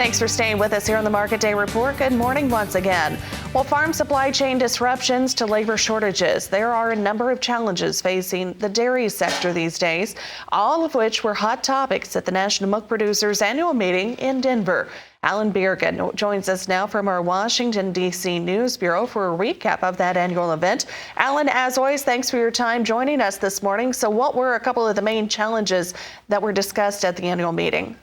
Thanks for staying with us here on the Market Day Report. Good morning once again. Well, farm supply chain disruptions to labor shortages, there are a number of challenges facing the dairy sector these days, all of which were hot topics at the National Milk Producers Annual Meeting in Denver. Alan Bjerga joins us now from our Washington, D.C. News Bureau for a recap of that annual event. Alan, as always, thanks for your time joining us this morning. So what were a couple of the main challenges that were discussed at the annual meeting?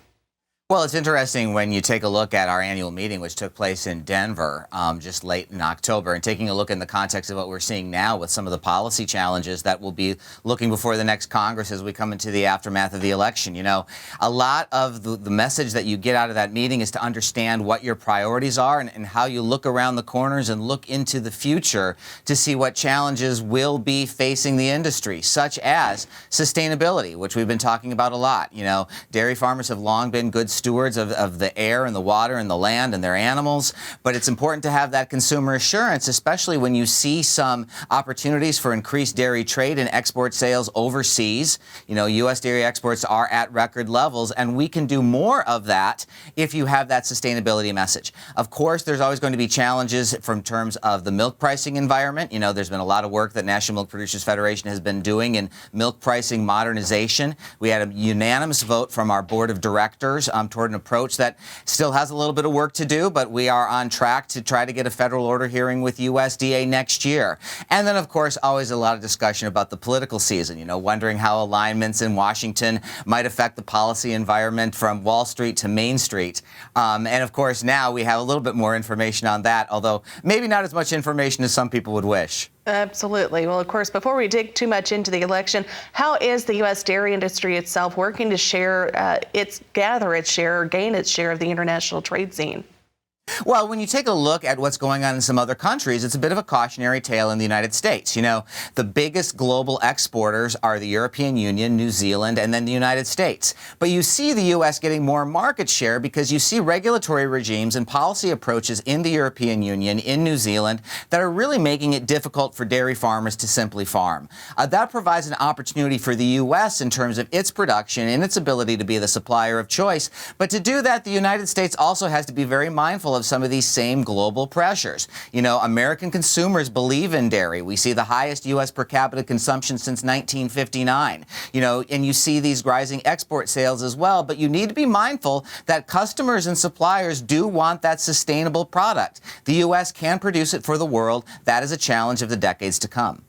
Well, it's interesting when you take a look at our annual meeting, which took place in Denver just late in October, and taking a look in the context of what we're seeing now with some of the policy challenges that will be looking before the next Congress as we come into the aftermath of the election. You know, a lot of the message that you get out of that meeting is to understand what your priorities are and how you look around the corners and look into the future to see what challenges will be facing the industry, such as sustainability, which we've been talking about a lot. You know, dairy farmers have long been good stewards of the air and the water and the land and their animals, but it's important to have that consumer assurance, especially when you see some opportunities for increased dairy trade and export sales overseas. You know, U.S. dairy exports are at record levels, and we can do more of that if you have that sustainability message. Of course, there's always going to be challenges from terms of the milk pricing environment. You know, there's been a lot of work that National Milk Producers Federation has been doing in milk pricing modernization. We had a unanimous vote from our board of directors toward an approach that still has a little bit of work to do, but we are on track to try to get a federal order hearing with USDA next year. And then, of course, always a lot of discussion about the political season, you know, wondering how alignments in Washington might affect the policy environment from Wall Street to Main Street. And, of course, now we have a little bit more information on that, although maybe not as much information as some people would wish. Absolutely. Well, of course, before we dig too much into the election, how is the U.S. dairy industry itself working to gather its share or gain its share of the international trade scene? Well, when you take a look at what's going on in some other countries, it's a bit of a cautionary tale in the United States. You know, the biggest global exporters are the European Union, New Zealand, and then the United States. But you see the U.S. getting more market share because you see regulatory regimes and policy approaches in the European Union, in New Zealand, that are really making it difficult for dairy farmers to simply farm. That provides an opportunity for the U.S. in terms of its production and its ability to be the supplier of choice. But to do that, the United States also has to be very mindful of some of these same global pressures. You know, American consumers believe in dairy. We see the highest U.S. per capita consumption since 1959. You know, and you see these rising export sales as well. But you need to be mindful that customers and suppliers do want that sustainable product. The U.S. can produce it for the world. That is a challenge of the decades to come.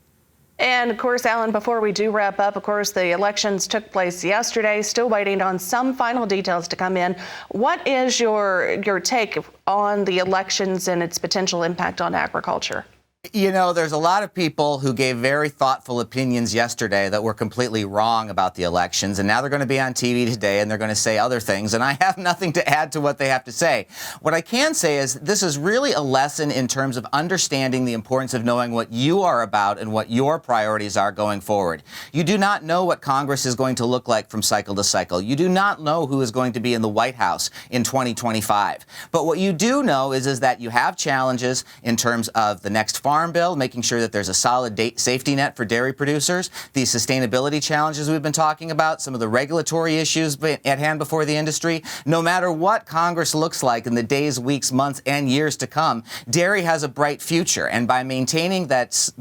And of course, Alan, before we do wrap up, of course, the elections took place yesterday, still waiting on some final details to come in. What is your take on the elections and its potential impact on agriculture? You know, there's a lot of people who gave very thoughtful opinions yesterday that were completely wrong about the elections, and now they're going to be on TV today and they're going to say other things, and I have nothing to add to what they have to say. What I can say is this is really a lesson in terms of understanding the importance of knowing what you are about and what your priorities are going forward. You do not know what Congress is going to look like from cycle to cycle. You do not know who is going to be in the White House in 2025. But what you do know is that you have challenges in terms of the next farm bill, making sure that there's a solid safety net for dairy producers, the sustainability challenges we've been talking about, some of the regulatory issues at hand before the industry. No matter what Congress looks like in the days, weeks, months, and years to come, dairy has a bright future. And by maintaining that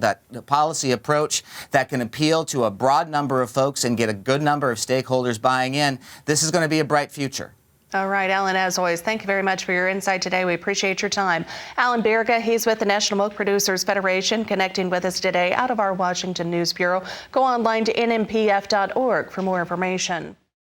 policy approach that can appeal to a broad number of folks and get a good number of stakeholders buying in, this is going to be a bright future. All right, Alan, as always, thank you very much for your insight today. We appreciate your time. Alan Bjerga, he's with the National Milk Producers Federation, connecting with us today out of our Washington News Bureau. Go online to nmpf.org for more information.